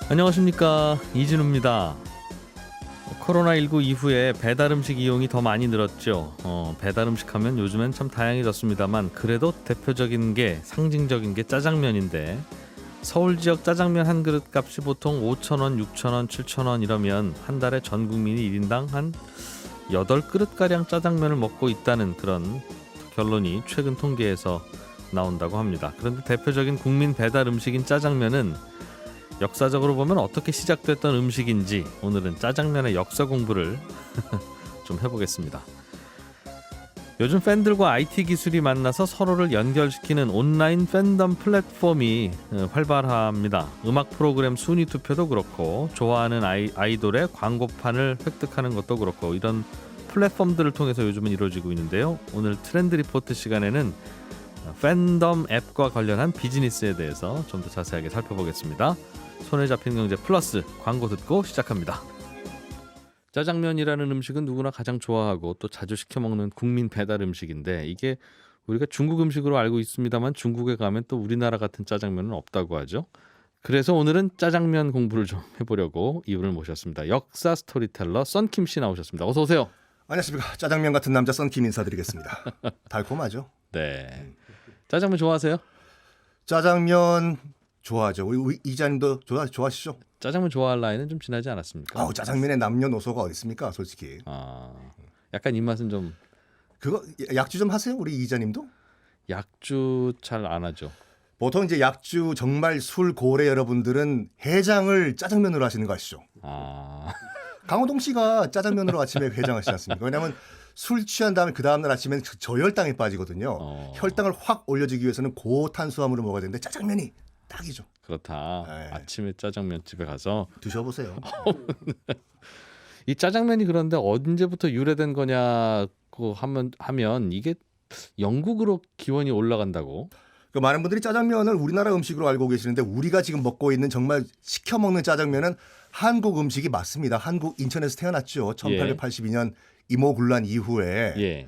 안녕하십니까, 이진우입니다. 코로나19 이후에 배달음식 이용이 더 많이 늘었죠. 배달음식 하면 요즘엔 참 다양해졌습니다만 그래도 대표적인 게, 상징적인 게 짜장면인데, 서울 지역 짜장면 한 그릇 값이 보통 5,000원, 6,000원, 7,000원 이러면 한 달에 전 국민이 1인당 한 8그릇가량 짜장면을 먹고 있다는 그런 결론이 최근 통계에서 나온다고 합니다. 그런데 대표적인 국민 배달 음식인 짜장면은 역사적으로 보면 어떻게 시작됐던 음식인지 오늘은 짜장면의 역사 공부를 좀 해보겠습니다. 요즘 팬들과 IT 기술이 만나서 서로를 연결시키는 온라인 팬덤 플랫폼이 활발합니다. 음악 프로그램 순위 투표도 그렇고 좋아하는 아이돌의 광고판을 획득하는 것도 그렇고 이런 플랫폼들을 통해서 요즘은 이루어지고 있는데요. 오늘 트렌드 리포트 시간에는 팬덤 앱과 관련한 비즈니스에 대해서 좀 더 자세하게 살펴보겠습니다. 손에 잡히는 경제 플러스 광고 듣고 시작합니다. 짜장면이라는 음식은 누구나 가장 좋아하고 또 자주 시켜 먹는 국민 배달 음식인데 이게 우리가 중국 음식으로 알고 있습니다만 중국에 가면 또 우리나라 같은 짜장면은 없다고 하죠. 그래서 오늘은 짜장면 공부를 좀 해보려고 이분을 모셨습니다. 역사 스토리텔러 썬킴 씨 나오셨습니다. 어서 오세요. 안녕하십니까. 짜장면 같은 남자 썬킴 인사드리겠습니다. 달콤하죠? 네. 짜장면 좋아하세요? 짜장면 좋아하죠. 우리 이자님도 좋아하시죠? 짜장면 좋아할 나이는 좀 지나지 않았습니까? 짜장면에 남녀노소가 어디 있습니까? 솔직히. 약간 입맛은 좀 그거 약주 좀 하세요? 우리 이자님도? 약주 잘 안 하죠. 보통 이제 약주 정말 술 고래 여러분들은 해장을 짜장면으로 하시는 거 아시죠? 강호동 씨가 짜장면으로 아침에 해장하시지 않습니까? 왜냐하면 술 취한 다음에 그 다음날 아침엔 저혈당에 빠지거든요. 혈당을 확 올려주기 위해서는 고탄수화물을 먹어야 되는데 짜장면이 딱이죠. 그렇다. 네. 아침에 짜장면 집에 가서 드셔보세요. 이 짜장면이 그런데 언제부터 유래된 거냐고 하면 이게 영국으로 기원이 올라간다고. 그 많은 분들이 짜장면을 우리나라 음식으로 알고 계시는데 우리가 지금 먹고 있는 정말 시켜 먹는 짜장면은 한국 음식이 맞습니다. 한국 인천에서 태어났죠. 1882년 이모군란 이후에 예.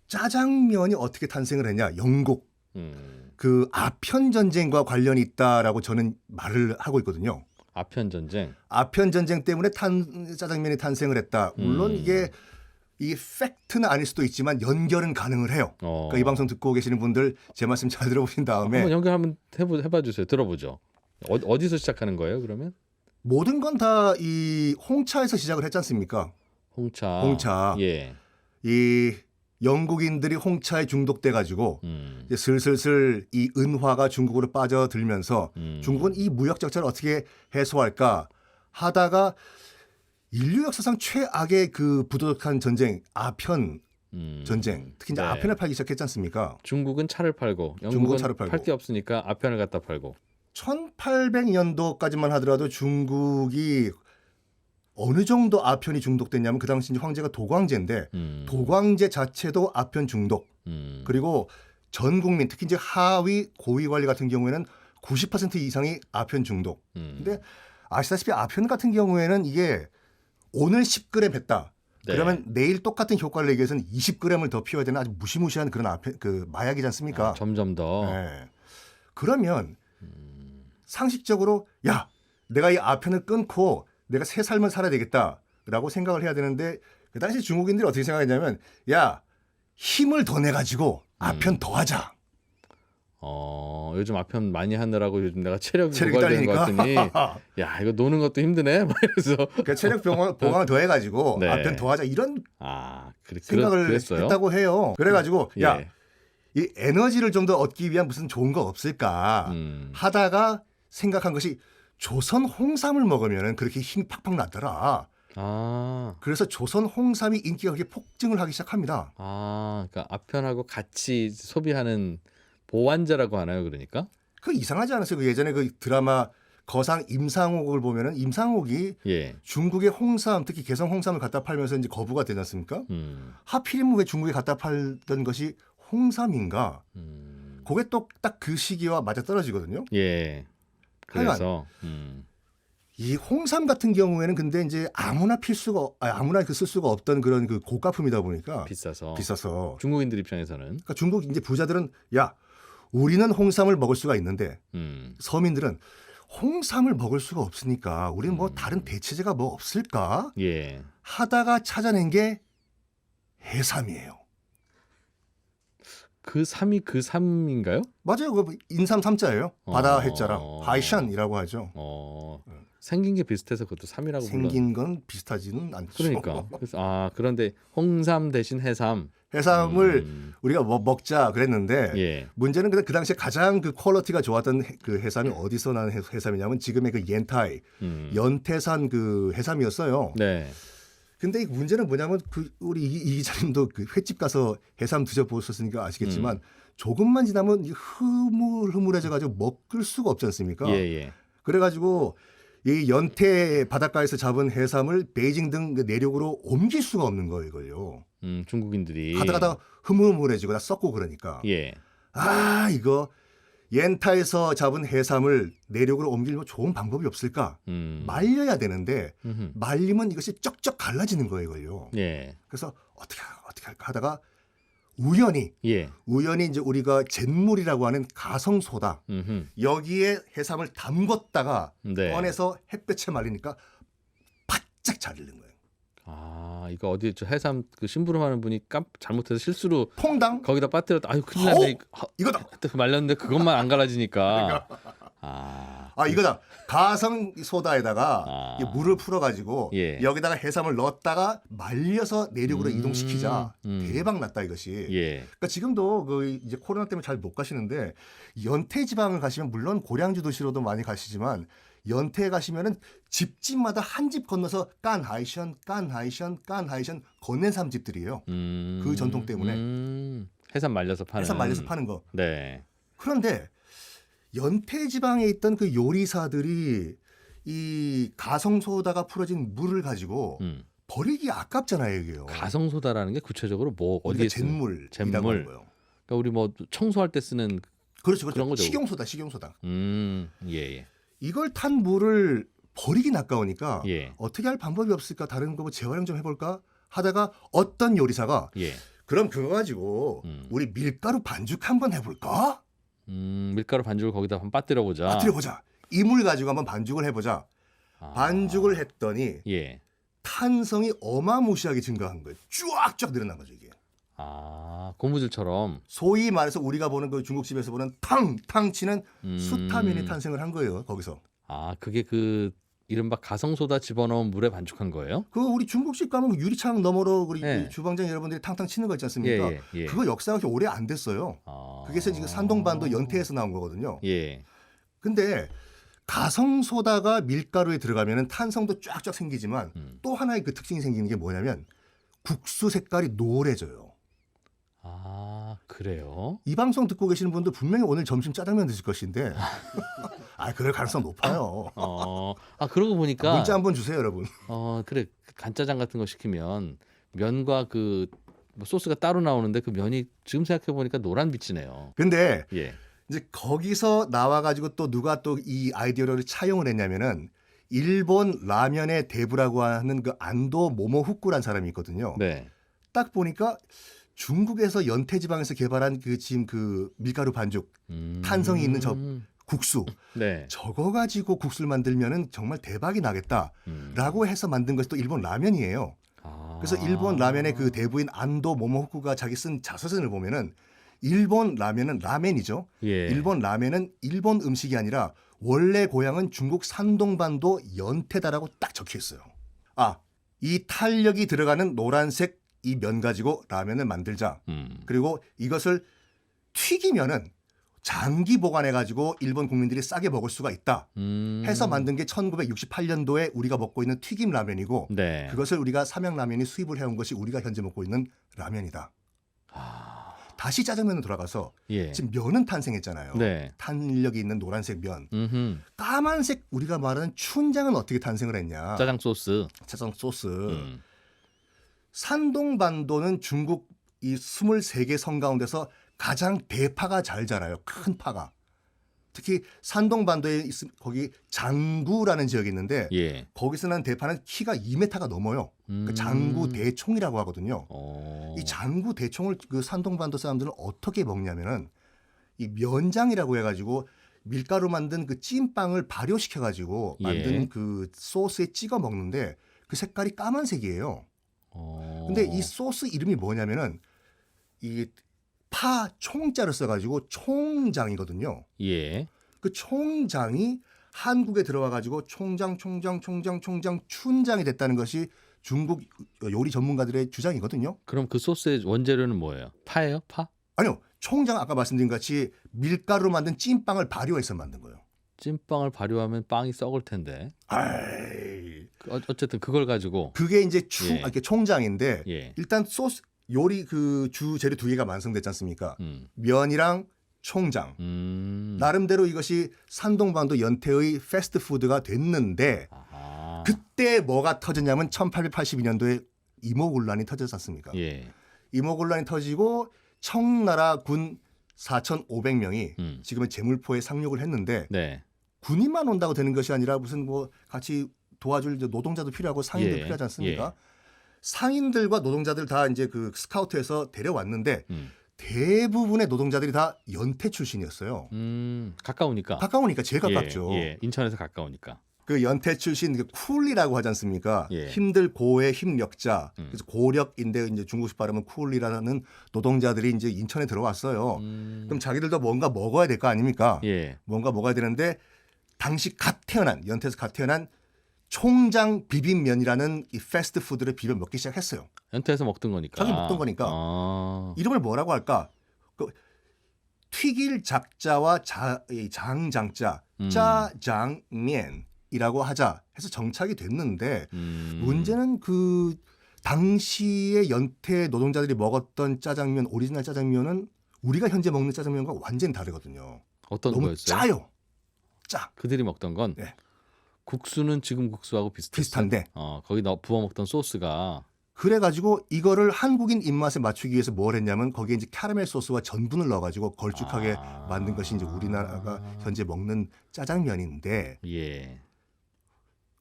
짜장면이 어떻게 탄생을 했냐? 영국 그 아편 전쟁과 관련이 있다라고 저는 말을 하고 있거든요. 아편 전쟁. 아편 전쟁 때문에 짜장면이 탄생을 했다. 물론 이게 팩트는 아닐 수도 있지만 연결은 가능을 해요. 그러니까 이 방송 듣고 계시는 분들 제 말씀 잘 들어보신 다음에 한번 연결 한번 해봐 주세요. 들어보죠. 어디서 시작하는 거예요? 그러면 모든 건 다 이 홍차에서 시작을 했지 않습니까? 홍차. 예. 이 영국인들이 홍차에 중독돼 가지고 이제 슬슬슬 이 은화가 중국으로 빠져들면서 중국은 이 무역 적자를 어떻게 해소할까 하다가 인류 역사상 최악의 그 부도덕한 전쟁 아편 전쟁 특히 이제 아편을 팔기 시작했지 않습니까? 중국은 차를 팔고 영국은 차를 팔고. 팔 게 없으니까 아편을 갖다 팔고. 1800년도까지만 하더라도 중국이 어느 정도 아편이 중독됐냐면 그 당시 황제가 도광제인데 도광제 자체도 아편 중독. 그리고 전 국민 특히 이제 하위 고위 관리 같은 경우에는 90% 이상이 아편 중독. 근데 아시다시피 아편 같은 경우에는 이게 오늘 10g 했다. 네. 그러면 내일 똑같은 효과를 내기 위해서는 20g을 더 피워야 되는 아주 무시무시한 그런 그 마약이지 않습니까? 점점 더. 네. 그러면 상식적으로 야 내가 이 아편을 끊고 내가 새 삶을 살아야 되겠다라고 생각을 해야 되는데 그 당시 중국인들이 어떻게 생각했냐면 야 힘을 더 내가지고 아편 더 하자. 요즘 아편 많이 하느라고 요즘 내가 체력이 딸리니까. 고갈되는 것 같더니 야 이거 노는 것도 힘드네. 막 이래서 그러니까 체력 보강을 더 해가지고 네. 아편 더 하자 이런 생각을 그랬어요? 했다고 해요. 그래가지고 예. 야 이 에너지를 좀 더 얻기 위한 무슨 좋은 거 없을까 하다가 생각한 것이 조선 홍삼을 먹으면 그렇게 힘이 팍팍 나더라. 그래서 조선 홍삼이 인기가 그렇게 폭증을 하기 시작합니다. 그러니까 아편하고 같이 소비하는 보완제라고 하나요, 그러니까? 그 이상하지 않았어요? 그 예전에 그 드라마 거상 임상옥을 보면은 임상옥이 예. 중국의 홍삼, 특히 개성 홍삼을 갖다 팔면서 이제 거부가 되지 않습니까? 하필이면 왜 중국에 갖다 팔던 것이 홍삼인가? 그게 또 딱 그 시기와 맞아 떨어지거든요. 예. 그래서 이 홍삼 같은 경우에는 근데 이제 아무나 아무나 쓸 수가 없던 그런 그 고가품이다 보니까 비싸서 중국인들 입장에서는 그러니까 중국 이제 부자들은 야 우리는 홍삼을 먹을 수가 있는데 서민들은 홍삼을 먹을 수가 없으니까 우리는 뭐 다른 대체제가 뭐 없을까 예. 하다가 찾아낸 게 해삼이에요. 그 삼이 그 삼인가요? 맞아요. 그 인삼 삼자예요. 바다 어. 해자랑 하이샨이라고 하죠. 생긴 게 비슷해서 그것도 삼이라고 생긴 건 비슷하지는 않죠. 그러니까. 그래서 그런데 홍삼 대신 해삼. 해삼을 우리가 먹자 그랬는데 예. 문제는 그 당시에 가장 그 퀄리티가 좋았던 그 해삼이 어디서 나는 해삼이냐면 지금의 그 옌타이 연태산 그 해삼이었어요. 네. 근데 이 문제는 뭐냐면 그 우리 이 기자님도 그 횟집 가서 해삼 드셔보셨으니까 아시겠지만 조금만 지나면 흐물흐물해져 가지고 먹을 수가 없지 않습니까? 예. 그래가지고 이 연태 바닷가에서 잡은 해삼을 베이징 등 내륙으로 옮길 수가 없는 거예요, 이걸요. 중국인들이 하다가 흐물흐물해지고 다 썩고 그러니까. 예. 이거 옌타에서 잡은 해삼을 내륙으로 옮기려면 좋은 방법이 없을까? 말려야 되는데 말리면 이것이 쩍쩍 갈라지는 거예요, 이걸요. 예. 그래서 어떻게 할까 하다가 우연히 이제 우리가 잿물이라고 하는 가성소다. 여기에 해삼을 담궜다가 네. 꺼내서 햇볕에 말리니까 바짝 자르는 거예요. 이거 어디 저 해삼 그 심부름하는 분이 잘못해서 실수로 퐁당 거기다 빠뜨렸다. 아유 큰일 났네. 이거다. 말렸는데 그것만 안 갈라지니까. 이거다. 가성 소다에다가 이 물을 풀어가지고 여기다가 해삼을 넣었다가 말려서 내륙으로 이동시키자. 대박 났다 이것이. 그러니까 지금도 그 이제 코로나 때문에 잘 못 가시는데 연태 지방을 가시면 물론 고량주 도시로도 많이 가시지만 연태에 가시면은 집집마다 한 집 건너서 깐하이션 건넨 삼집들이에요. 그 전통 때문에. 해삼 말려서 파는 거. 네. 그런데 연태 지방에 있던 그 요리사들이 이 가성소다가 풀어진 물을 가지고 버리기 아깝잖아요, 이게요. 가성소다라는 게 구체적으로 뭐 어디에 쓰는 잿물이라고 하는 거예요. 그러니까 우리 뭐 청소할 때 쓰는 그렇죠. 그런 거죠. 식용소다. 예. 이걸 탄 물을 버리긴 아까우니까 어떻게 할 방법이 없을까? 다른 거 뭐 재활용 좀 해볼까? 하다가 어떤 요리사가 그럼 그거 가지고 우리 밀가루 반죽 한번 해볼까? 밀가루 반죽을 거기다 한번 빠뜨려보자. 이 물 가지고 한번 반죽을 해보자. 반죽을 했더니 탄성이 어마무시하게 증가한 거예요. 쫙쫙 늘어난 거죠 이게. 고무줄처럼. 소위 말해서 우리가 보는 그 중국집에서 보는 탕 치는 수타민이 탄생을 한 거예요 거기서. 그게 그 이른바 가성소다 집어넣은 물에 반죽한 거예요? 그 우리 중국집 가면 유리창 너머로 우리 주방장 여러분들이 탕탕 치는 거 있지 않습니까? 그거 역사가 그렇게 오래 안 됐어요. 그게 지금 산동반도 연태에서 나온 거거든요. 근데 가성소다가 밀가루에 들어가면 탄성도 쫙쫙 생기지만 또 하나의 그 특징이 생기는 게 뭐냐면 국수 색깔이 노래져요. 그래요? 이 방송 듣고 계시는 분들 분명히 오늘 점심 짜장면 드실 것인데 그럴 가능성 높아요. 그러고 보니까 문자 한번 주세요, 여러분. 그래 간짜장 같은 거 시키면 면과 그 소스가 따로 나오는데 그 면이 지금 생각해 보니까 노란빛이네요. 근데 이제 거기서 나와가지고 또 누가 또 이 아이디어를 차용을 했냐면은 일본 라면의 대부라고 하는 그 안도 모모후쿠라는 사람이 있거든요. 딱 보니까 중국에서 연태지방에서 개발한 그 지금 그 밀가루 반죽 탄성이 있는 저 국수 저거 가지고 국수를 만들면은 정말 대박이 나겠다라고 해서 만든 것이 또 일본 라면이에요. 그래서 일본 라면의 그 대부인 안도 모모후쿠가 자기 쓴 자서전을 보면은 일본 라면은 라멘이죠. 일본 라면은 일본 음식이 아니라 원래 고향은 중국 산동반도 연태다라고 딱 적혀 있어요. 이 탄력이 들어가는 노란색 이 면 가지고 라면을 만들자. 그리고 이것을 튀기면은 장기 보관해 가지고 일본 국민들이 싸게 먹을 수가 있다. 해서 만든 게 1968년도에 우리가 먹고 있는 튀김 라면이고 그것을 우리가 삼양라면이 수입을 해온 것이 우리가 현재 먹고 있는 라면이다. 다시 짜장면으로 돌아가서 지금 면은 탄생했잖아요. 탄력이 있는 노란색 면. 까만색 우리가 말하는 춘장은 어떻게 탄생을 했냐. 짜장 소스. 산동반도는 중국 이 23개 성 가운데서 가장 대파가 잘 자라요. 큰 파가. 특히 산동반도에 거기 장구라는 지역이 있는데 거기서 난 대파는 키가 2m가 넘어요. 그 장구 대총이라고 하거든요. 이 장구 대총을 그 산동반도 사람들은 어떻게 먹냐면은 이 면장이라고 해가지고 밀가루 만든 그 찐빵을 발효시켜가지고 만든 예. 그 소스에 찍어 먹는데 그 색깔이 까만색이에요. 근데 이 소스 이름이 뭐냐면은 이 파 총자를 써가지고 총장이거든요. 예. 그 총장이 한국에 들어와가지고 총장 춘장이 됐다는 것이 중국 요리 전문가들의 주장이거든요. 그럼 그 소스의 원재료는 뭐예요? 파예요? 파? 아니요, 총장 아까 말씀드린 같이 밀가루로 만든 찐빵을 발효해서 만든 거예요. 찐빵을 발효하면 빵이 썩을 텐데. 아이, 어쨌든 그걸 가지고 그게 이제 예. 이렇게 총장인데 예. 일단 소스 요리 그 주 재료 두 개가 완성됐지 않습니까? 음. 면이랑 총장. 나름대로 이것이 산동반도 연태의 패스트푸드가 됐는데 아하. 그때 뭐가 터졌냐면 1882년도에 이모군란이 터졌지 않습니까? 예. 이모군란이 터지고 청나라 군 4,500명이 지금의 제물포에 상륙을 했는데 네. 군인만 온다고 되는 것이 아니라 무슨 뭐 같이 도와줄 이제 노동자도 필요하고 상인들 예. 필요하지 않습니까? 예. 상인들과 노동자들 다 이제 그 스카우트에서 데려왔는데 음. 대부분의 노동자들이 다 연태 출신이었어요. 가까우니까. 가까우니까 제일 가깝죠. 예. 예. 인천에서 가까우니까. 그 연태 출신 그 쿨리라고 하지 않습니까? 예. 힘들 고의 힘력자. 그래서 고력인데 이제 중국식 발음은 쿨리라는 노동자들이 이제 인천에 들어왔어요. 그럼 자기들도 뭔가 먹어야 될 거 아닙니까? 예. 뭔가 먹어야 되는데 당시 갓 태어난 연태에서 갓 태어난 총장 비빔면이라는 이 패스트푸드를 비벼 먹기 시작했어요. 연태에서 먹던 거니까. 자기 먹던 거니까. 아. 이름을 뭐라고 할까? 그 튀길 작자와 이 장장자 짜장면이라고 하자 해서 정착이 됐는데 문제는 그 당시에 연태 노동자들이 먹었던 짜장면 오리지널 짜장면은 우리가 현재 먹는 짜장면과 완전히 다르거든요. 어떤 너무 거였어요? 짜요. 짜. 그들이 먹던 건 네. 국수는 지금 국수하고 비슷했어요. 비슷한데 거기 부어 먹던 소스가 그래가지고 이거를 한국인 입맛에 맞추기 위해서 뭘 했냐면 거기에 이제 캐러멜 소스와 전분을 넣어가지고 걸쭉하게 만든 것이 이제 우리나라가 현재 먹는 짜장면인데 예.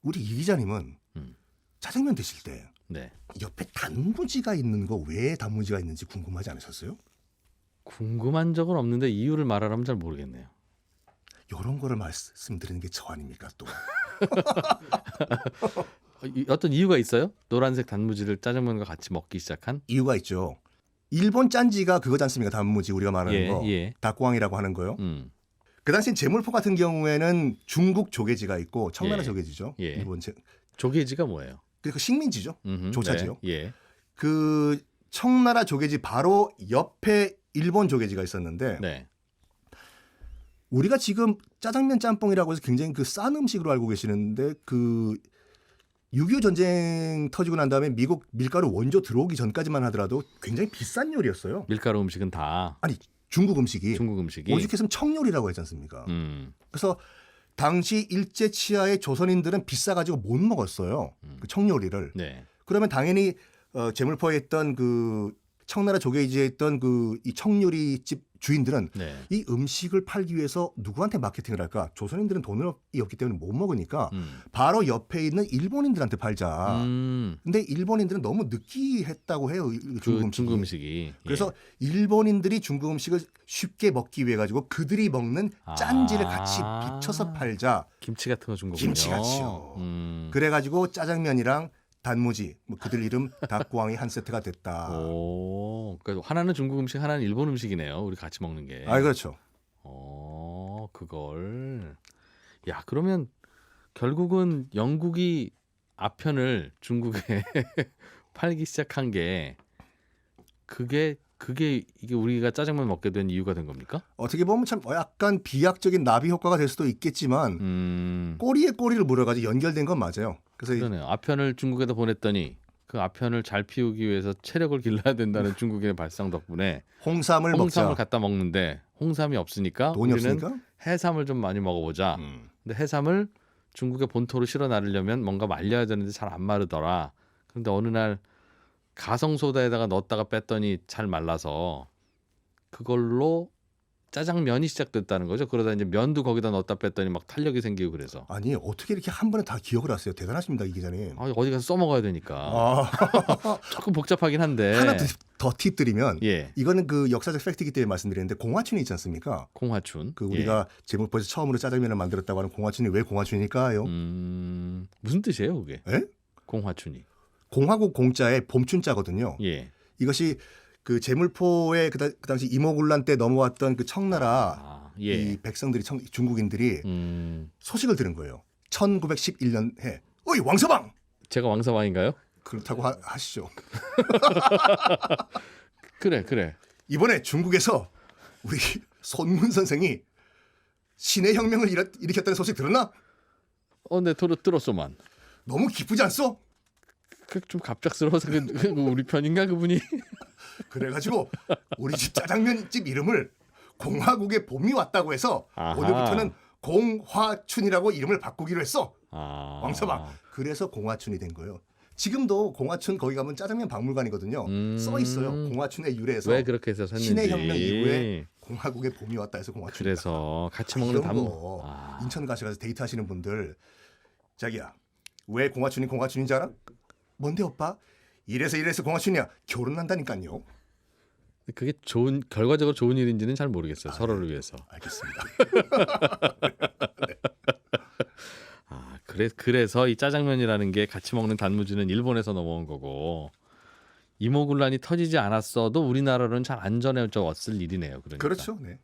우리 이 기자님은 음. 짜장면 드실 때 네. 옆에 단무지가 있는 거 왜 단무지가 있는지 궁금하지 않으셨어요? 궁금한 적은 없는데 이유를 말하라면 잘 모르겠네요. 이런 거를 말씀드리는 게 저 아닙니까 또. 어떤 이유가 있어요? 노란색 단무지를 짜장면과 같이 먹기 시작한? 이유가 있죠. 일본 짠지가 그거지 않습니까? 단무지 우리가 말하는 예, 거. 예. 닭광이라고 하는 거요. 음. 그 당시 제물포 같은 경우에는 중국 조개지가 있고 청나라 예. 조개지죠. 예. 일본 조개지가 뭐예요? 그리고 식민지죠. 조차지요. 네. 예. 그 청나라 조개지 바로 옆에 일본 조개지가 있었는데 네. 우리가 지금 짜장면 짬뽕이라고 해서 굉장히 그 싼 음식으로 알고 계시는데 그 6.25 전쟁 터지고 난 다음에 미국 밀가루 원조 들어오기 전까지만 하더라도 굉장히 비싼 요리였어요. 밀가루 음식은 다 아니 중국 음식이 중국 음식이. 오죽했으면 청요리라고 하지 않습니까? 음. 그래서 당시 일제 치하의 조선인들은 비싸가지고 못 먹었어요. 그 청요리를. 네. 그러면 당연히 제물포에 있던 그 청나라 조개지에 있던 그 이 청요리집 주인들은 네. 이 음식을 팔기 위해서 누구한테 마케팅을 할까? 조선인들은 돈이 없기 때문에 못 먹으니까 바로 옆에 있는 일본인들한테 팔자. 근데 일본인들은 너무 느끼했다고 해요. 중국 음식이. 그래서 일본인들이 중국 음식을 쉽게 먹기 위해 가지고 그들이 먹는 짠지를 같이 붙여서 팔자. 김치 같은 거 준 거군요. 김치같이요. 그래가지고 짜장면이랑 단무지, 뭐 그들 이름 닭광이 한 세트가 됐다. 오, 그래서 하나는 중국 음식, 하나는 일본 음식이네요. 우리 같이 먹는 게. 아, 그렇죠. 그걸. 야, 그러면 결국은 영국이 아편을 중국에 팔기 시작한 게 그게 이게 우리가 짜장면 먹게 된 이유가 된 겁니까? 어떻게 보면 참 약간 비약적인 나비 효과가 될 수도 있겠지만 꼬리에 꼬리를 물어가지고 연결된 건 맞아요. 그래서 그러네요. 아편을 중국에다 보냈더니 그 아편을 잘 피우기 위해서 체력을 길러야 된다는 중국인의 발상 덕분에 홍삼을 먹자. 갖다 먹는데 홍삼이 없으니까 돈이 우리는 없으니까? 해삼을 좀 많이 먹어보자. 근데 해삼을 중국의 본토로 실어 나르려면 뭔가 말려야 되는데 잘 안 마르더라. 그런데 어느 날 가성소다에다가 넣었다가 뺐더니 잘 말라서 그걸로 짜장면이 시작됐다는 거죠. 그러다 이제 면도 거기다 넣었다 뺐더니 막 탄력이 생기고 그래서. 아니 어떻게 이렇게 한 번에 다 기억을 하세요? 대단하십니다 이 기자님. 어디 가서 써먹어야 되니까. 아. 조금 복잡하긴 한데. 하나 더 팁 드리면 예. 이거는 그 역사적 팩트이기 때문에 말씀드리는데 공화춘이 있지 않습니까? 공화춘. 그 우리가 제목에서 처음으로 짜장면을 만들었다고 하는 공화춘이 왜 공화춘일까요? 무슨 뜻이에요, 그게? 예? 공화춘이. 공화국 공자의 봄춘자거든요. 예. 이것이 그 제물포에 그 당시 임오군란 때 넘어왔던 그 청나라 예. 이 백성들이 중국인들이 소식을 들은 거예요. 1911년에 어이 왕서방 제가 왕사왕인가요? 그렇다고 하시죠. 그래. 이번에 중국에서 우리 손문 선생이 신의 혁명을 일으켰다는 소식 들었나? 네, 들었소만. 너무 기쁘지 않소? 좀 갑작스러워서 우리 편인가 그분이? 그래가지고 우리 집 짜장면집 이름을 공화국의 봄이 왔다고 해서 아하. 오늘부터는 공화춘이라고 이름을 바꾸기로 했어. 아. 왕서방. 그래서 공화춘이 된 거예요. 지금도 공화춘 거기 가면 짜장면 박물관이거든요. 써 있어요. 공화춘의 유래에서 왜 그렇게 해서 샀는지. 신의 혁명 이후에 공화국의 봄이 왔다 해서 공화춘. 그래서 같이 먹는 이런 거 인천 가셔서 데이트하시는 분들 자기야 왜 공화춘인지 알아? 뭔데 오빠? 이래서 공화춘이야. 결혼한다니까요. 그게 결과적으로 좋은 일인지는 잘 모르겠어요. 서로를 위해서. 알겠습니다. 그래서 이 짜장면이라는 게 같이 먹는 단무지는 일본에서 넘어온 거고 임오군란이 터지지 않았어도 우리나라로는 잘 안 전해졌을 일이네요. 그러니까. 그렇죠. 네.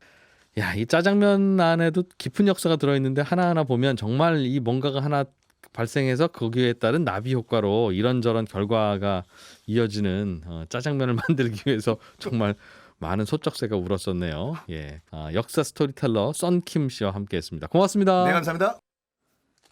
야, 이 짜장면 안에도 깊은 역사가 들어있는데 하나하나 보면 정말 이 뭔가가 하나 발생해서 거기에 따른 나비 효과로 이런저런 결과가 이어지는 짜장면을 만들기 위해서 정말 많은 소쩍새가 울었었네요. 예, 역사 스토리텔러 썬킴 씨와 함께했습니다. 고맙습니다. 네, 감사합니다.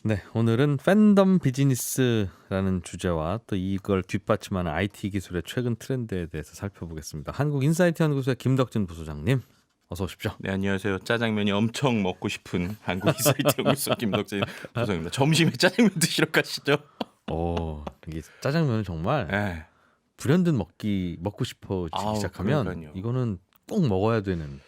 네, 오늘은 팬덤 비즈니스라는 주제와 또 이걸 뒷받침하는 IT 기술의 최근 트렌드에 대해서 살펴보겠습니다. 한국인사이트 연구소의 김덕진 부소장님, 어서 오십시오. 네, 안녕하세요. 짜장면이 엄청 먹고 싶은 한국인사이트 연구소 김덕진 부소장입니다. 점심에 짜장면 드시러 가시죠. 이게 짜장면은 정말 네. 불현듯 먹고 싶어지기 시작하면 그러니까요. 이거는 꼭 먹어야 되는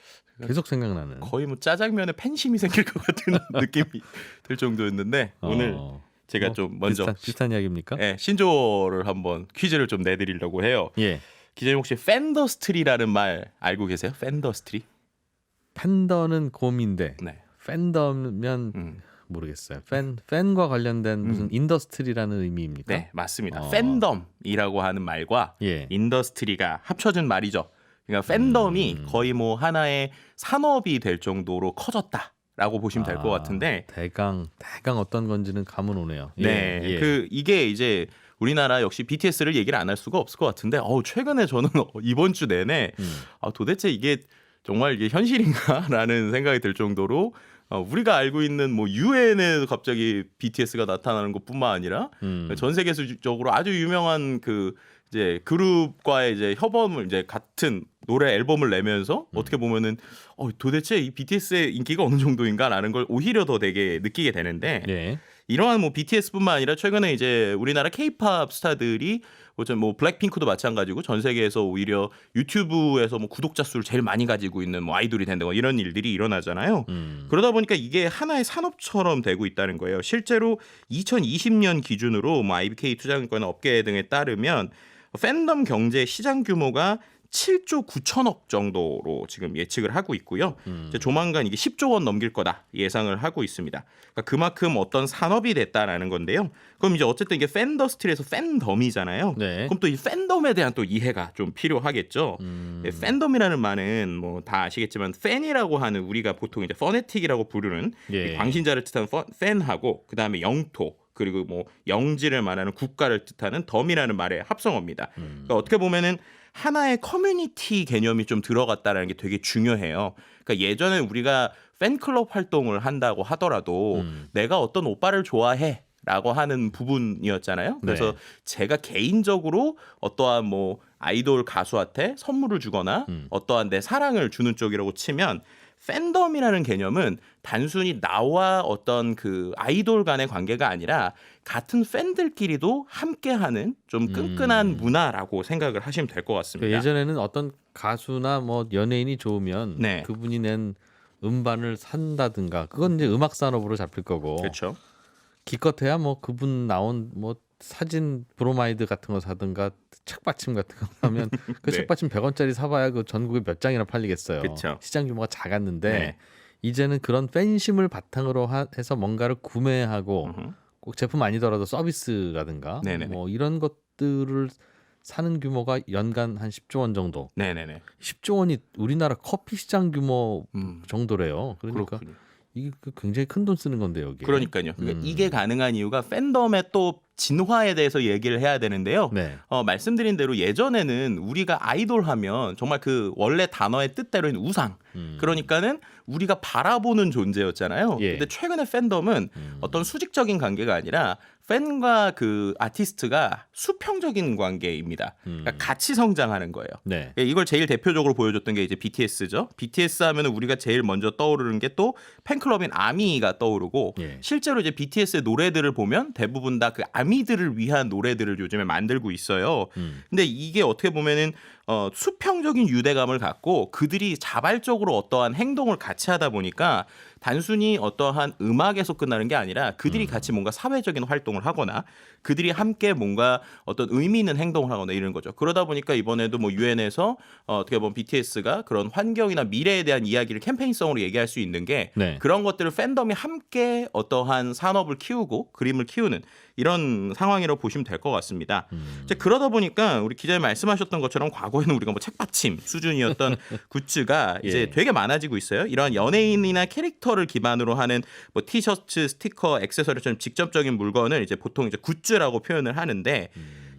계속 생각나는 거의 뭐 짜장면에 팬심이 생길 것 같은 느낌이 들 정도였는데 오늘 제가 좀 먼저 비슷한 이야기입니까? 네, 신조어를 한번 퀴즈를 좀 내드리려고 해요. 예. 기자님 혹시 팬더스트리라는 말 알고 계세요? 팬더스트리? 팬더는 곰인데 네. 팬더면 모르겠어요. 팬과 관련된 무슨 인더스트리라는 의미입니까? 네, 맞습니다. 팬덤이라고 하는 말과 예. 인더스트리가 합쳐진 말이죠. 그러니까 팬덤이 거의 뭐 하나의 산업이 될 정도로 커졌다라고 보시면 될 것 같은데 대강 어떤 건지는 감은 오네요. 예, 네, 예. 이게 이제 우리나라 역시 BTS를 얘기를 안 할 수가 없을 것 같은데 최근에 저는 이번 주 내내 도대체 이게 정말 이게 현실인가라는 생각이 들 정도로 우리가 알고 있는 뭐 유엔에 갑자기 BTS가 나타나는 것뿐만 아니라 전 세계적으로 아주 유명한 그 이제 그룹과의 이제 협업을 이제 같은 노래 앨범을 내면서 어떻게 보면은 도대체 이 BTS의 인기가 어느 정도인가라는 걸 오히려 더 되게 느끼게 되는데 예. 이러한 뭐 BTS뿐만 아니라 최근에 이제 우리나라 K-팝 스타들이 뭐 블랙핑크도 마찬가지고 전 세계에서 오히려 유튜브에서 뭐 구독자 수를 제일 많이 가지고 있는 뭐 아이돌이 된다고 이런 일들이 일어나잖아요. 그러다 보니까 이게 하나의 산업처럼 되고 있다는 거예요. 실제로 2020년 기준으로 뭐 IBK 투자증권 업계 등에 따르면 팬덤 경제 시장 규모가 7조 9천억 정도로 지금 예측을 하고 있고요. 이제 조만간 이게 10조 원 넘길 거다 예상을 하고 있습니다. 그러니까 그만큼 어떤 산업이 됐다라는 건데요. 그럼 이제 어쨌든 이게 팬더스트리에서 팬덤이잖아요. 네. 그럼 또 이 팬덤에 대한 또 이해가 좀 필요하겠죠. 팬덤이라는 말은 뭐 다 아시겠지만 팬이라고 하는 우리가 보통 이제 퍼네틱이라고 부르는 예. 이 광신자를 뜻하는 팬하고 그다음에 영토 그리고 뭐 영지를 말하는 국가를 뜻하는 덤이라는 말의 합성어입니다. 그러니까 어떻게 보면은 하나의 커뮤니티 개념이 좀 들어갔다라는 게 되게 중요해요. 그러니까 예전에 우리가 팬클럽 활동을 한다고 하더라도 내가 어떤 오빠를 좋아해 라고 하는 부분이었잖아요. 그래서 네. 제가 개인적으로 어떠한 뭐 아이돌 가수한테 선물을 주거나 어떠한 내 사랑을 주는 쪽이라고 치면 팬덤이라는 개념은 단순히 나와 어떤 그 아이돌 간의 관계가 아니라 같은 팬들끼리도 함께하는 좀 끈끈한 문화라고 생각을 하시면 될 것 같습니다. 예전에는 어떤 가수나 뭐 연예인이 좋으면 네. 그분이 낸 음반을 산다든가 그건 이제 음악 산업으로 잡힐 거고 그렇죠. 기껏해야 뭐 그분 나온 뭐 사진 브로마이드 같은 거 사든가 책받침 같은 거 하면 그 네. 책받침 100원짜리 사봐야 그 전국에 몇 장이나 팔리겠어요. 그쵸. 시장 규모가 작았는데 네. 이제는 그런 팬심을 바탕으로 해서 뭔가를 구매하고 음흠. 꼭 제품 아니더라도 서비스라든가 네네네. 뭐 이런 것들을 사는 규모가 연간 한 10조 원 정도. 네네네. 10조 원이 우리나라 커피 시장 규모 음. 정도래요. 그러니까 그렇군요. 이게 굉장히 큰 돈 쓰는 건데 여기. 그러니까요. 그러니까 이게 가능한 이유가 팬덤의 또 진화에 대해서 얘기를 해야 되는데요. 네. 말씀드린 대로 예전에는 우리가 아이돌 하면 정말 그 원래 단어의 뜻대로인 우상. 그러니까는 우리가 바라보는 존재였잖아요. 예. 근데 최근에 팬덤은 어떤 수직적인 관계가 아니라 팬과 그 아티스트가 수평적인 관계입니다. 그러니까 같이 성장하는 거예요. 네. 이걸 제일 대표적으로 보여줬던 게 이제 BTS죠. BTS 하면은 우리가 제일 먼저 떠오르는 게 또 팬클럽인 아미가 떠오르고 예. 실제로 이제 BTS의 노래들을 보면 대부분 다 그 아미들을 위한 노래들을 요즘에 만들고 있어요. 근데 이게 어떻게 보면은 수평적인 유대감을 갖고 그들이 자발적으로 어떠한 행동을 같이 하다 보니까 단순히 어떠한 음악에서 끝나는 게 아니라 그들이 같이 뭔가 사회적인 활동을 하거나 그들이 함께 뭔가 어떤 의미 있는 행동을 하거나 이런 거죠. 그러다 보니까 이번에도 뭐 유엔에서 어떻게 보면 BTS가 그런 환경이나 미래에 대한 이야기를 캠페인성으로 얘기할 수 있는 게 네. 그런 것들을 팬덤이 함께 어떠한 산업을 키우고 그림을 키우는 이런 상황이라고 보시면 될 것 같습니다. 이제 그러다 보니까 우리 기자님 말씀하셨던 것처럼 과거에는 우리가 뭐 책받침 수준이었던 굿즈가 이제 예. 되게 많아지고 있어요. 이런 연예인이나 캐릭터를 기반으로 하는 뭐 티셔츠, 스티커, 액세서리처럼 직접적인 물건을 이제 보통 이제 굿즈라고 표현을 하는데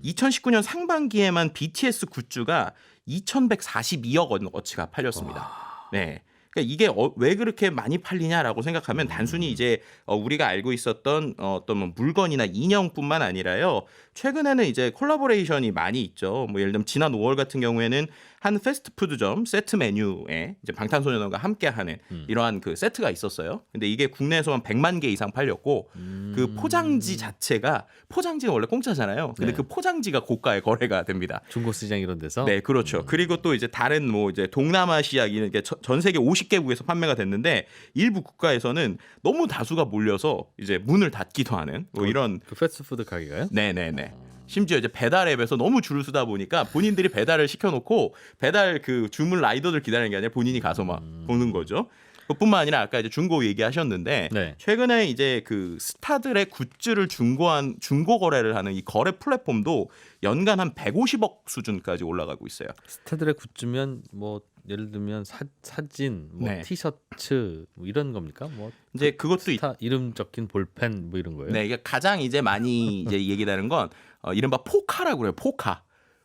2019년 상반기에만 BTS 굿즈가 2,142억 원어치가 팔렸습니다. 네. 그러니까 이게 왜 그렇게 많이 팔리냐라고 생각하면 단순히 이제 우리가 알고 있었던 어떤 뭐 물건이나 인형뿐만 아니라요. 최근에는 이제 콜라보레이션이 많이 있죠. 뭐 예를 들면 지난 5월 같은 경우에는 한 패스트푸드점 세트 메뉴에 이제 방탄소년단과 함께하는 이러한 그 세트가 있었어요. 근데 이게 국내에서 한 100만 개 이상 팔렸고 그 포장지 자체가 포장지가 원래 공짜잖아요. 근데 네. 그 포장지가 고가에 거래가 됩니다. 중고 시장 이런 데서. 네, 그렇죠. 그리고 또 이제 다른 뭐 이제 동남아시아 이게 전 세계 50개국에서 판매가 됐는데 일부 국가에서는 너무 다수가 몰려서 이제 문을 닫기도 하는 뭐 이런 그 패스트푸드 가게가요? 네네네. 심지어 이제 배달 앱에서 너무 줄을 서다 보니까 본인들이 배달을 시켜놓고 배달 그 주문 라이더들 기다리는 게 아니라 본인이 가서 막 보는 거죠. 그뿐만 아니라 아까 이제 중고 얘기하셨는데 네. 최근에 이제 그 스타들의 굿즈를 중고 거래를 하는 이 거래 플랫폼도 연간 한 150억 수준까지 올라가고 있어요. 스타들의 굿즈면 뭐 예를 들면 사진, 뭐 네. 티셔츠 뭐 이런 겁니까? 뭐 이제 그것도 스타 이름 적힌 볼펜 뭐 이런 거예요? 네, 이게 가장 이제 많이 이제 얘기되는 건 이른바 포카라고 그래요.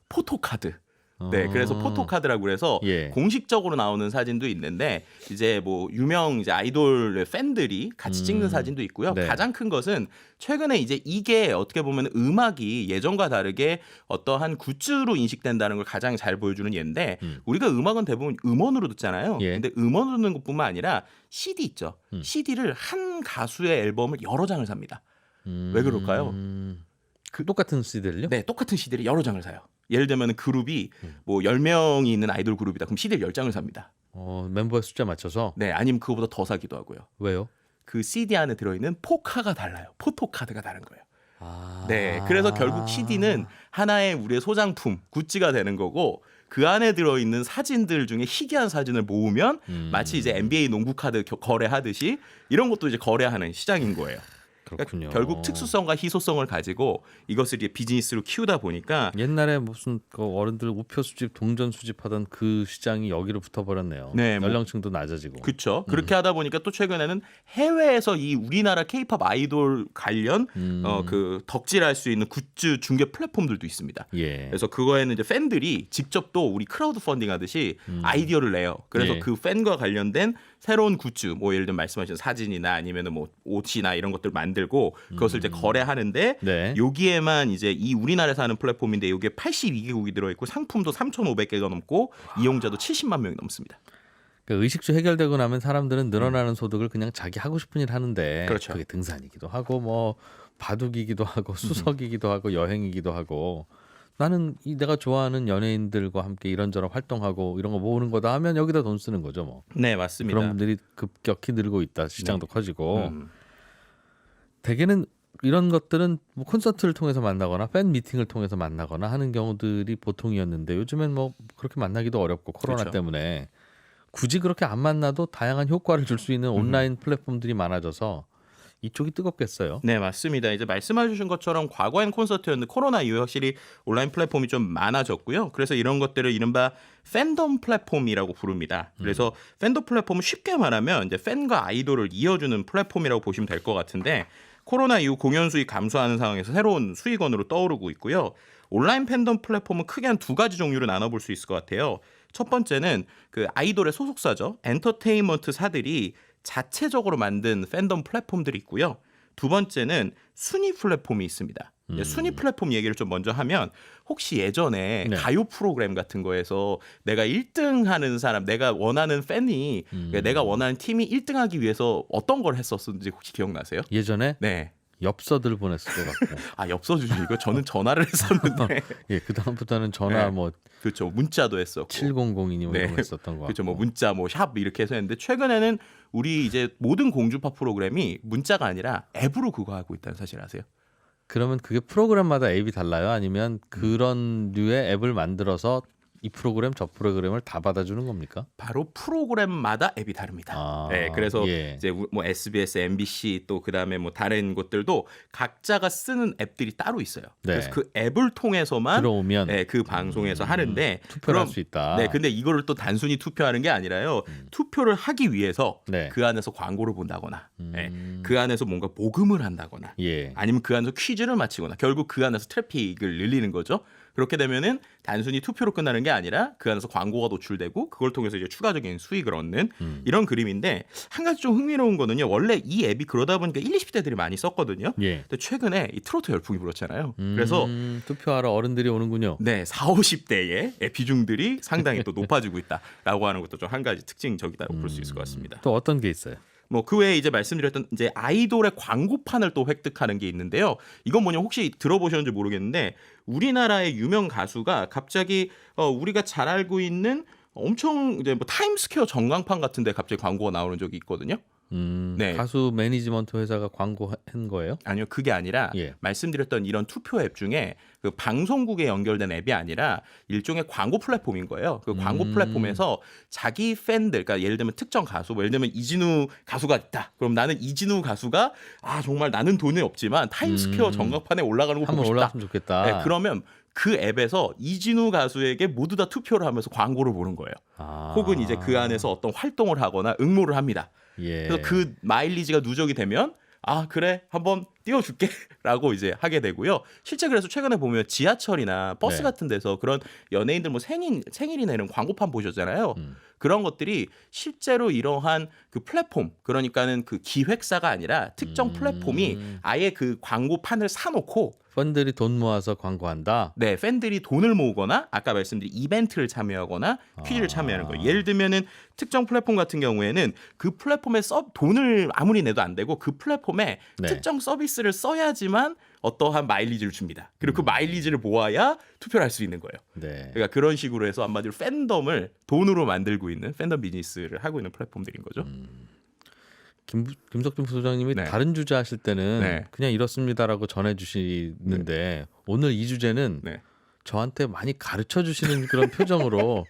포토카드. 네, 그래서 포토카드라고 그래서 예. 공식적으로 나오는 사진도 있는데 이제 뭐 유명 이제 아이돌 팬들이 같이 찍는 사진도 있고요. 네. 가장 큰 것은 최근에 이제 이게 어떻게 보면 음악이 예전과 다르게 어떠한 굿즈로 인식된다는 걸 가장 잘 보여주는 예인데 우리가 음악은 대부분 음원으로 듣잖아요. 예. 근데 음원으로 듣는 것뿐만 아니라 CD 있죠. CD를 한 가수의 앨범을 여러 장을 삽니다. 왜 그럴까요? 그 똑같은 CD를요? 네, 똑같은 CD를 여러 장을 사요. 예를 들면 그룹이 뭐 10명이 있는 아이돌 그룹이다. 그럼 CD를 10장을 삽니다. 멤버의 숫자 맞춰서. 네, 아니면 그거보다 더 사기도 하고요. 왜요? 그 CD 안에 들어있는 포카가 달라요. 포토카드가 다른 거예요. 아. 네, 그래서 결국 CD는 하나의 우리의 소장품, 굿즈가 되는 거고 그 안에 들어있는 사진들 중에 희귀한 사진을 모으면 마치 이제 NBA 농구 카드 거래하듯이 이런 것도 이제 거래하는 시장인 거예요. 그렇군요. 결국 특수성과 희소성을 가지고 이것을 이제 비즈니스로 키우다 보니까 옛날에 무슨 그 어른들 우표 수집, 동전 수집하던 그 시장이 여기로 붙어버렸네요. 네, 뭐 연령층도 낮아지고. 그렇죠. 그렇게 하다 보니까 또 최근에는 해외에서 이 우리나라 케이팝 아이돌 관련 그 덕질할 수 있는 굿즈 중개 플랫폼들도 있습니다. 예. 그래서 그거에는 이제 팬들이 직접 또 우리 크라우드 펀딩 하듯이 아이디어를 내요. 그래서 예. 그 팬과 관련된 새로운 굿즈, 뭐 예를 들면 말씀하신 사진이나 아니면은 뭐 옷이나 이런 것들 만들고 그것을 이제 거래하는데 네. 여기에만 이제 이 우리나라에서 하는 플랫폼인데 여기에 82개국이 들어 있고 상품도 3,500개가 넘고 이용자도 70만 명이 넘습니다. 그러니까 의식주 해결되고 나면 사람들은 늘어나는 소득을 그냥 자기 하고 싶은 일 하는데 그렇죠. 그게 등산이기도 하고 뭐 바둑이기도 하고 수석이기도 하고 여행이기도 하고 나는 내가 좋아하는 연예인들과 함께 이런저런 활동하고 이런 거 모으는 거다 하면 여기다 돈 쓰는 거죠 뭐. 네, 맞습니다. 그런 분들이 급격히 늘고 있다. 시장도 커지고. 음. 대개는 이런 것들은 뭐 콘서트를 통해서 만나거나 팬 미팅을 통해서 만나거나 하는 경우들이 보통이었는데 요즘엔 뭐 그렇게 만나기도 어렵고 코로나 그렇죠. 때문에 굳이 그렇게 안 만나도 다양한 효과를 줄 수 있는 온라인 플랫폼들이 많아져서 이쪽이 뜨겁겠어요. 네, 맞습니다. 이제 말씀해 주신 것처럼 과거엔 콘서트였는데 코로나 이후에 확실히 온라인 플랫폼이 좀 많아졌고요. 그래서 이런 것들을 이른바 팬덤 플랫폼이라고 부릅니다. 그래서 팬덤 플랫폼은 쉽게 말하면 이제 팬과 아이돌을 이어주는 플랫폼이라고 보시면 될 것 같은데 코로나 이후 공연 수익 감소하는 상황에서 새로운 수익원으로 떠오르고 있고요. 온라인 팬덤 플랫폼은 크게 한 두 가지 종류로 나눠볼 수 있을 것 같아요. 첫 번째는 그 아이돌의 소속사죠. 엔터테인먼트사들이 자체적으로 만든 팬덤 플랫폼들이 있고요. 두 번째는 순위 플랫폼이 있습니다. 순위 플랫폼 얘기를 좀 먼저 하면 혹시 예전에 네. 가요 프로그램 같은 거에서 내가 1등 하는 사람, 내가 원하는 팬이 그러니까 내가 원하는 팀이 1등하기 위해서 어떤 걸 했었는지 혹시 기억나세요? 예전에 네. 엽서들 보냈을 것 같고. 아, 엽서 주시 이거 저는 전화를 했었는데. 예, 그 다음부터는 전화 네. 뭐 그렇죠. 문자도 했었고. 7002니 뭐 네. 이런 거 했었던 거. 그렇죠. 뭐 문자 뭐 샵 이렇게 해서 했는데 최근에는 우리 이제 모든 공주파 프로그램이 문자가 아니라 앱으로 그거 하고 있다는 사실 아세요? 그러면 그게 프로그램마다 앱이 달라요? 아니면 그런 류의 앱을 만들어서 이 프로그램 저 프로그램을 다 받아주는 겁니까? 바로 프로그램마다 앱이 다릅니다. 아, 네, 그래서 예. 이제 뭐 SBS, MBC 또 그다음에 뭐 다른 곳들도 각자가 쓰는 앱들이 따로 있어요. 네. 그래서 그 앱을 통해서만 들어오면 네, 그 방송에서 하는데 투표를 할 수 있다. 네, 근데 이거를 또 단순히 투표하는 게 아니라요. 투표를 하기 위해서 네. 그 안에서 광고를 본다거나, 네, 그 안에서 뭔가 모금을 한다거나, 예. 아니면 그 안에서 퀴즈를 맞히거나, 결국 그 안에서 트래픽을 늘리는 거죠. 그렇게 되면은 단순히 투표로 끝나는 게 아니라 그 안에서 광고가 노출되고 그걸 통해서 이제 추가적인 수익을 얻는 이런 그림인데 한 가지 좀 흥미로운 거는요. 원래 이 앱이 그러다 보니까 1, 20대들이 많이 썼거든요. 예. 근데 최근에 이 트로트 열풍이 불었잖아요. 그래서 투표하러 어른들이 오는군요. 네, 40, 50대의 비중들이 상당히 또 높아지고 있다라고 하는 것도 좀 한 가지 특징적이다고 볼 수 있을 것 같습니다. 또 어떤 게 있어요? 뭐 그 외에 이제 말씀드렸던 이제 아이돌의 광고판을 또 획득하는 게 있는데요. 이건 뭐냐 혹시 들어보셨는지 모르겠는데 우리나라의 유명 가수가 갑자기 우리가 잘 알고 있는 엄청 이제 뭐 타임스퀘어 전광판 같은데 갑자기 광고가 나오는 적이 있거든요. 네. 가수 매니지먼트 회사가 광고한 거예요? 아니요, 그게 아니라 예. 말씀드렸던 이런 투표 앱 중에 그 방송국에 연결된 앱이 아니라 일종의 광고 플랫폼인 거예요. 그 광고 플랫폼에서 자기 팬들, 그러니까 예를 들면 특정 가수, 뭐 예를 들면 이진우 가수가 있다. 그럼 나는 이진우 가수가 정말 나는 돈이 없지만 타임스퀘어 전광판에 올라가는 거 보고 한번 싶다. 올라왔으면 좋겠다. 네, 그러면 그 앱에서 이진우 가수에게 모두 다 투표를 하면서 광고를 보는 거예요. 혹은 이제 그 안에서 어떤 활동을 하거나 응모를 합니다. 예. 그래서 그 마일리지가 누적이 되면 그래 한번 띄워줄게라고 이제 하게 되고요. 실제 그래서 최근에 보면 지하철이나 버스 네. 같은 데서 그런 연예인들 뭐 생일이나 이런 광고판 보셨잖아요. 그런 것들이 실제로 이러한 그 플랫폼, 그러니까는 그 기획사가 아니라 특정 플랫폼이 아예 그 광고판을 사놓고 펀들이 돈 모아서 광고한다. 네, 팬들이 돈을 모으거나 아까 말씀드린 이벤트를 참여하거나 퀴즈를 참여하는 거예요. 예를 들면은 특정 플랫폼 같은 경우에는 그 플랫폼에 돈을 아무리 내도 안 되고 그 플랫폼에 네. 특정 서비스를 써야지만 어떠한 마일리지를 줍니다. 그리고 그 마일리지를 모아야 투표를 할 수 있는 거예요. 네. 그러니까 그런 식으로 해서 한마디로 팬덤을 돈으로 만들고 있는 팬덤 비즈니스를 하고 있는 플랫폼들인 거죠. 김석준 부소장님이 네. 다른 주제 하실 때는 네. 그냥 이렇습니다라고 전해주시는데 오늘 이 주제는 네. 저한테 많이 가르쳐 주시는 그런 표정으로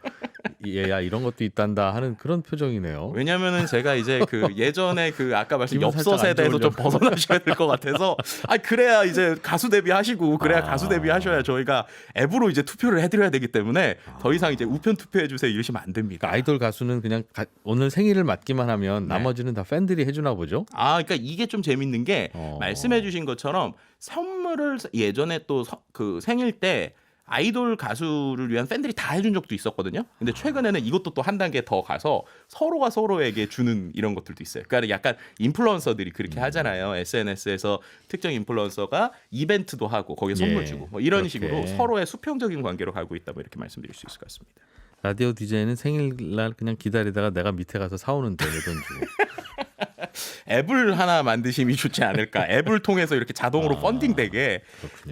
얘야 이런 것도 있단다 하는 그런 표정이네요. 왜냐면은 제가 이제 그 예전에 그 아까 말씀 기분 살짝 엽서 안 세대에서 좀 좋으려고. 벗어나셔야 될 것 같아서 그래야 이제 가수 데뷔하시고 그래야 가수 데뷔하셔야 저희가 앱으로 이제 투표를 해드려야 되기 때문에 더 이상 이제 우편 투표해 주세요 이러시면 안 됩니다. 그러니까 아이돌 가수는 그냥 오늘 생일을 맞기만 하면 네. 나머지는 다 팬들이 해주나 보죠. 그러니까 이게 좀 재밌는 게 말씀해주신 것처럼 선물을 예전에 또 그 생일 때 아이돌 가수를 위한 팬들이 다 해준 적도 있었거든요. 근데 최근에는 이것도 또 한 단계 더 가서 서로가 서로에게 주는 이런 것들도 있어요. 그러니까 약간 인플루언서들이 그렇게 하잖아요. SNS에서 특정 인플루언서가 이벤트도 하고 거기에 선물 예, 주고 뭐 이런 그렇게. 식으로 서로의 수평적인 관계로 가고 있다 뭐 이렇게 말씀드릴 수 있을 것 같습니다. 라디오 DJ는 생일날 그냥 기다리다가 내가 밑에 가서 사오는데 내 돈 주고. 앱을 하나 만드심이 좋지 않을까. 앱을 통해서 이렇게 자동으로 펀딩되게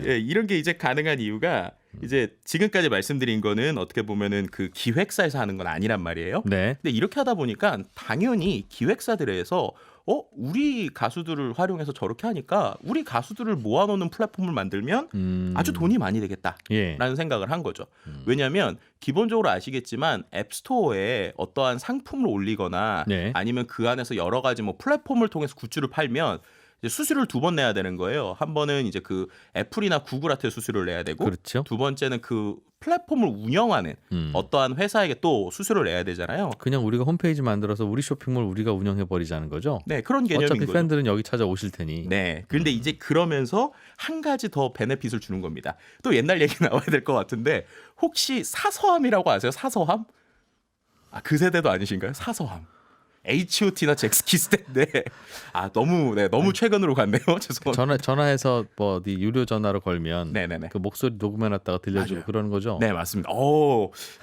예, 이런 게 이제 가능한 이유가 이제 지금까지 말씀드린 거는 어떻게 보면은 그 기획사에서 하는 건 아니란 말이에요. 네. 근데 이렇게 하다 보니까 당연히 기획사들에서 우리 가수들을 활용해서 저렇게 하니까 우리 가수들을 모아놓는 플랫폼을 만들면 아주 돈이 많이 되겠다라는 예. 생각을 한 거죠. 왜냐하면 기본적으로 아시겠지만 앱스토어에 어떠한 상품을 올리거나 네. 아니면 그 안에서 여러 가지 뭐 플랫폼을 통해서 굿즈를 팔면 이제 수수료를 2번 내야 되는 거예요. 한 번은 이제 그 애플이나 구글한테 수수료를 내야 되고, 그렇죠. 두 번째는 그 플랫폼을 운영하는 어떠한 회사에게 또 수수료를 내야 되잖아요. 그냥 우리가 홈페이지 만들어서 우리 쇼핑몰 우리가 운영해 버리자는 거죠. 네, 그런 개념인 어차피 거죠. 팬들은 여기 찾아오실 테니. 네. 그런데 이제 그러면서 한 가지 더 베네핏을 주는 겁니다. 또 옛날 얘기 나와야 될 것 같은데 혹시 사서함이라고 아세요? 사서함? 아, 그 세대도 아니신가요? 사서함. H.O.T나 잭스키스 때인데 너무 최근으로 갔네요. 죄송합니다. 전화해서 뭐 어디 유료 전화로 걸면 네네네. 그 목소리 녹음해놨다가 들려주고 맞아요. 그러는 거죠. 네, 맞습니다.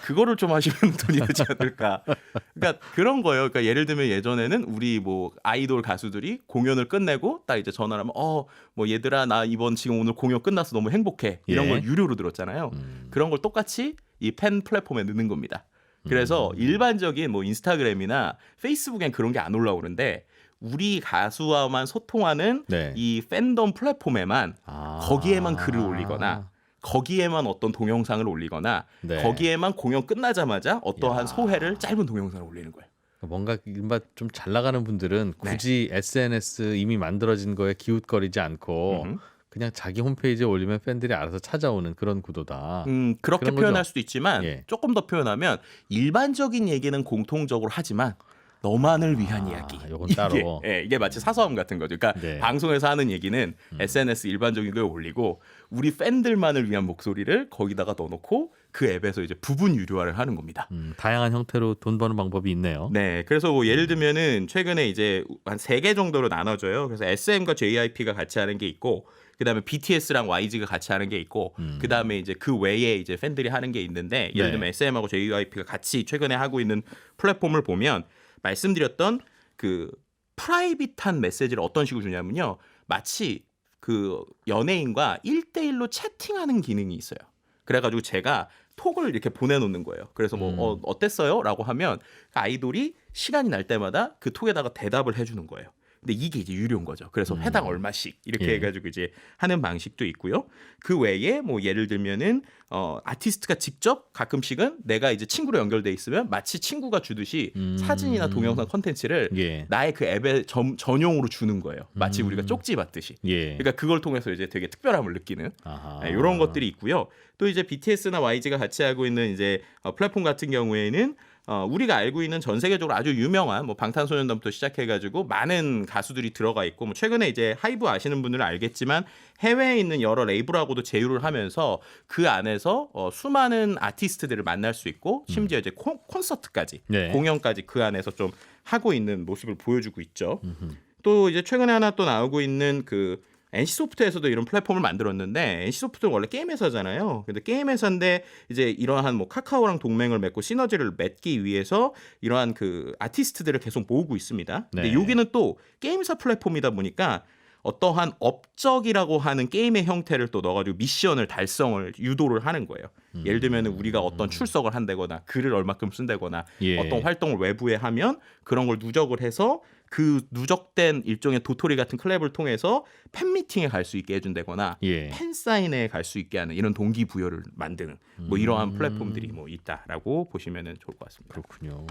그거를 좀 하시면 돈이 되지 않을까. 그러니까 그런 거예요. 그러니까 예를 들면 예전에는 우리 뭐 아이돌 가수들이 공연을 끝내고 딱 이제 전화를 하면 뭐 얘들아 나 이번 지금 오늘 공연 끝나서 너무 행복해. 이런 예. 걸 유료로 들었잖아요. 그런 걸 똑같이 이 팬 플랫폼에 넣는 겁니다. 그래서 일반적인 뭐 인스타그램이나 페이스북엔 그런 게 안 올라오는데 우리 가수와만 소통하는 네. 이 팬덤 플랫폼에만 아. 거기에만 글을 올리거나 거기에만 어떤 동영상을 올리거나 네. 거기에만 공연 끝나자마자 어떠한 야. 소회를 짧은 동영상을 올리는 거예요. 뭔가 이른바 좀 잘 나가는 분들은 굳이 SNS 이미 만들어진 거에 기웃거리지 않고 그냥 자기 홈페이지에 올리면 팬들이 알아서 찾아오는 그런 구도다. 그렇게 그런 표현할 거죠. 수도 있지만 예. 조금 더 표현하면 일반적인 얘기는 공통적으로 하지만 너만을 위한 이야기. 요건 따로. 이게 마치 사서함 같은 거죠. 그러니까 네. 방송에서 하는 얘기는 SNS 일반적인 거에 올리고 우리 팬들만을 위한 목소리를 거기다가 넣어놓고 그 앱에서 이제 부분 유료화를 하는 겁니다. 다양한 형태로 돈 버는 방법이 있네요. 네, 그래서 뭐 예를 들면은 최근에 이제 한 3개 정도로 나눠져요. 그래서 SM과 JYP가 같이 하는 게 있고, 그다음에 BTS랑 YG가 같이 하는 게 있고, 그다음에 이제 그 외에 이제 팬들이 하는 게 있는데, 예를 들면 SM하고 JYP가 같이 최근에 하고 있는 플랫폼을 보면 말씀드렸던 그 프라이빗한 메시지를 어떤 식으로 주냐면요, 마치 그 연예인과 1대1로 채팅하는 기능이 있어요. 그래가지고 제가 톡을 이렇게 보내놓는 거예요. 그래서 뭐 어땠어요? 라고 하면 그 아이돌이 시간이 날 때마다 그 톡에다가 대답을 해주는 거예요. 근데 이게 이제 유료인 거죠. 그래서 회당 얼마씩 이렇게 예. 해가지고 이제 하는 방식도 있고요. 그 외에 뭐 예를 들면은 아티스트가 직접 가끔씩은 내가 이제 친구로 연결돼 있으면 마치 친구가 주듯이 사진이나 동영상 컨텐츠를 예. 나의 그 앱에 전용으로 주는 거예요. 마치 우리가 쪽지 받듯이. 예. 그러니까 그걸 통해서 이제 되게 특별함을 느끼는 아하. 이런 것들이 있고요. 또 이제 BTS나 YG가 같이 하고 있는 이제 플랫폼 같은 경우에는 우리가 알고 있는 전 세계적으로 아주 유명한 뭐 방탄소년단부터 시작해가지고 많은 가수들이 들어가 있고, 뭐 최근에 이제 하이브 아시는 분들은 알겠지만 해외에 있는 여러 레이블하고도 제휴를 하면서 그 안에서 수많은 아티스트들을 만날 수 있고, 심지어 이제 콘서트까지 네. 공연까지 그 안에서 좀 하고 있는 모습을 보여주고 있죠. 또 이제 최근에 하나 또 나오고 있는 그 NC소프트에서도 이런 플랫폼을 만들었는데, NC소프트는 원래 게임 회사잖아요. 근데 게임 회사인데 이제 이러한 뭐 카카오랑 동맹을 맺고 시너지를 맺기 위해서 이러한 그 아티스트들을 계속 모으고 있습니다. 근데 네. 여기는 또 게임 회사 플랫폼이다 보니까 어떠한 업적이라고 하는 게임의 형태를 또 넣어가지고 미션을 달성을 유도를 하는 거예요. 예를 들면 우리가 어떤 출석을 한다거나 글을 얼마큼 쓴다거나 예. 어떤 활동을 외부에 하면 그런 걸 누적을 해서 그 누적된 일종의 도토리 같은 클랩을 통해서 팬미팅에 갈 수 있게 해준다거나 예. 팬사인회에 갈 수 있게 하는 이런 동기부여를 만드는 뭐 이러한 플랫폼들이 뭐 있다라고 보시면 좋을 것 같습니다. 그렇군요.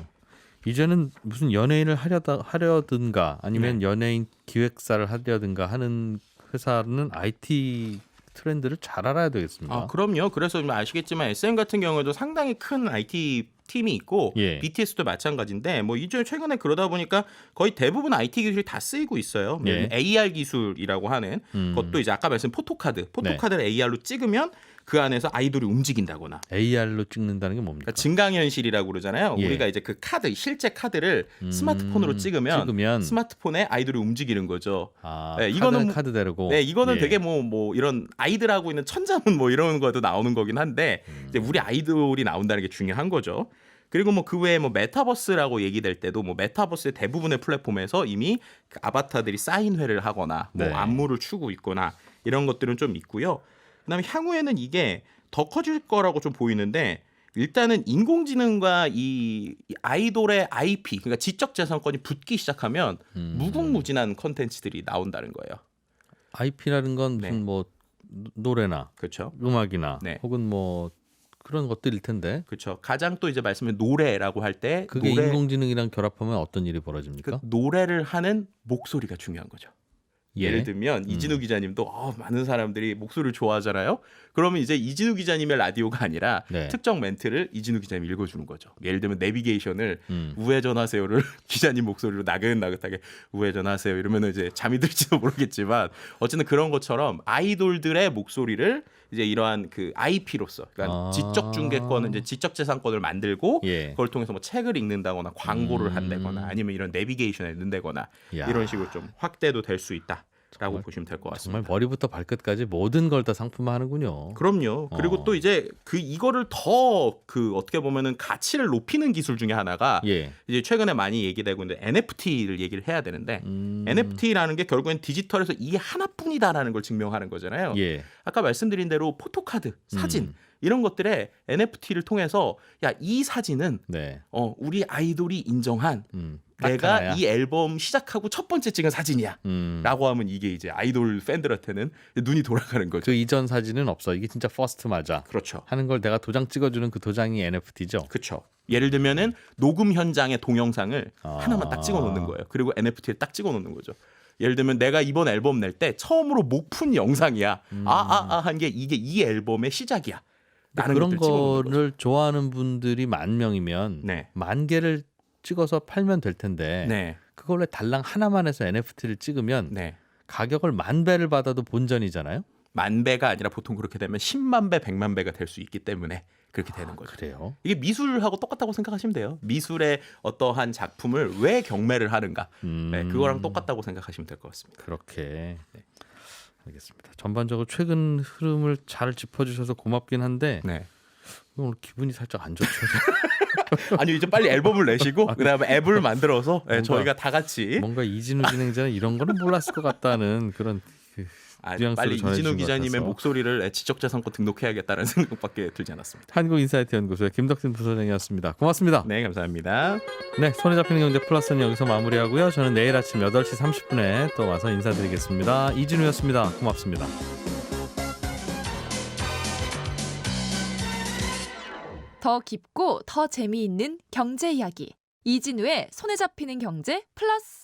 이제는 무슨 연예인을 하려든가 아니면 연예인 기획사를 하려든가 하는 회사는 IT 트렌드를 잘 알아야 되겠습니다. 그럼요. 그래서 아시겠지만 SM 같은 경우에도 상당히 큰 IT 팀이 있고 예. BTS도 마찬가지인데 뭐 이제 최근에 그러다 보니까 거의 대부분 IT 기술이 다 쓰이고 있어요. 예. AR 기술이라고 하는 그것도 이제 아까 말씀 포토카드를 AR로 찍으면 그 안에서 아이돌이 움직인다거나 AR로 찍는다는 게 뭡니까? 그러니까 증강현실이라고 그러잖아요. 예. 우리가 이제 그 카드, 실제 카드를 스마트폰으로 찍으면 스마트폰에 아이돌이 움직이는 거죠. 네, 이거는 카드 다르고. 네, 이거는 예. 되게 뭐 이런 아이들하고 있는 천자문 뭐 이런 거도 나오는 거긴 한데 이제 우리 아이돌이 나온다는 게 중요한 거죠. 그리고 뭐 그 외에 뭐 메타버스라고 얘기될 때도 뭐 메타버스의 대부분의 플랫폼에서 이미 그 아바타들이 사인회를 하거나 뭐 네. 안무를 추고 있거나 이런 것들은 좀 있고요. 그다음에 향후에는 이게 더 커질 거라고 좀 보이는데 일단은 인공지능과 이 아이돌의 IP 그러니까 지적재산권이 붙기 시작하면 무궁무진한 컨텐츠들이 나온다는 거예요. IP라는 건 무슨 네. 뭐 노래나 그렇죠. 음악이나 네. 혹은 뭐 그런 것들일 텐데 그렇죠. 가장 또 이제 말씀을 노래라고 할 때 그게 노래 인공지능이랑 결합하면 어떤 일이 그 벌어집니까? 노래를 하는 목소리가 중요한 거죠. 예. 예를 들면 이진우 기자님도 많은 사람들이 목소리를 좋아하잖아요. 그러면 이제 이진우 기자님의 라디오가 아니라 네. 특정 멘트를 이진우 기자님이 읽어주는 거죠. 예를 들면 내비게이션을 음. 우회전하세요를 기자님 목소리로 나긋나긋하게 우회전하세요 이러면 이제 잠이 들지도 모르겠지만 어쨌든 그런 것처럼 아이돌들의 목소리를 이제 이러한 그 IP로서 그러니까 지적 중개권은 이제 지적 재산권을 만들고 예. 그걸 통해서 뭐 책을 읽는다거나 광고를 한다거나 아니면 이런 내비게이션에 넣는다거나 야. 이런 식으로 좀 확대도 될 수 있다라고 정말- 보시면 될 것 정말 같습니다. 머리부터 발끝까지 모든 걸 다 상품화하는군요. 그럼요. 그리고 또 이제 그 이거를 더 그 어떻게 보면은 가치를 높이는 기술 중에 하나가 예. 이제 최근에 많이 얘기되고 있는데 NFT를 얘기를 해야 되는데 NFT라는 게 결국엔 디지털에서 이 하나뿐이다라는 걸 증명하는 거잖아요. 예. 아까 말씀드린 대로 포토카드, 사진 음. 이런 것들에 NFT를 통해서 야, 이 사진은 네. 우리 아이돌이 인정한 딱 내가 하나야. 이 앨범 시작하고 첫 번째 찍은 사진이야. 라고 하면 이게 이제 아이돌 팬들한테는 눈이 돌아가는 거죠. 그 이전 사진은 없어. 이게 진짜 퍼스트 맞아. 그렇죠. 하는 걸 내가 도장 찍어주는 그 도장이 NFT죠. 그렇죠. 예를 들면은 녹음 현장의 동영상을 아. 하나만 딱 찍어 놓는 거예요. 그리고 NFT에 딱 찍어 놓는 거죠. 예를 들면 내가 이번 앨범 낼 때 처음으로 목 푼 영상이야. 한 게 이게 이 앨범의 시작이야. 라는 그런 것들 찍어 놓는 거죠. 거를 좋아하는 분들이 10,000명이면 네. 10,000개를 찍어서 팔면 될 텐데 네. 그걸 원래 달랑 하나만 해서 NFT를 찍으면 네. 가격을 10,000배를 받아도 본전이잖아요. 10,000배가 아니라 보통 그렇게 되면 10만 배, 100만 배가 될 수 있기 때문에 그렇게 되는 거죠. 그래요? 이게 미술하고 똑같다고 생각하시면 돼요. 미술의 어떠한 작품을 왜 경매를 하는가. 네, 그거랑 똑같다고 생각하시면 될 것 같습니다. 그렇게. 네. 알겠습니다. 전반적으로 최근 흐름을 잘 짚어주셔서 고맙긴 한데 네. 오늘 기분이 살짝 안 좋죠. 아니 이제 빨리 앨범을 내시고 그다음에 앱을 만들어서 네, 뭔가- 저희가 다 같이 뭔가 이진우 진행자는 이런 거는 몰랐을 것 같다는 그런 뉘앙스로 빨리 전해주신 이진우 것 기자님의 같아서. 목소리를 지적재산권 등록해야겠다는 생각밖에 들지 않았습니다. 한국인사이트 연구소의 김덕진 부소장이었습니다. 고맙습니다. 네, 감사합니다. 네, 손에 잡히는 경제 플러스는 여기서 마무리하고요. 저는 내일 아침 8시 30분에 또 와서 인사드리겠습니다. 이진우였습니다. 고맙습니다. 더 깊고 더 재미있는 경제 이야기 이진우의 손에 잡히는 경제 플러스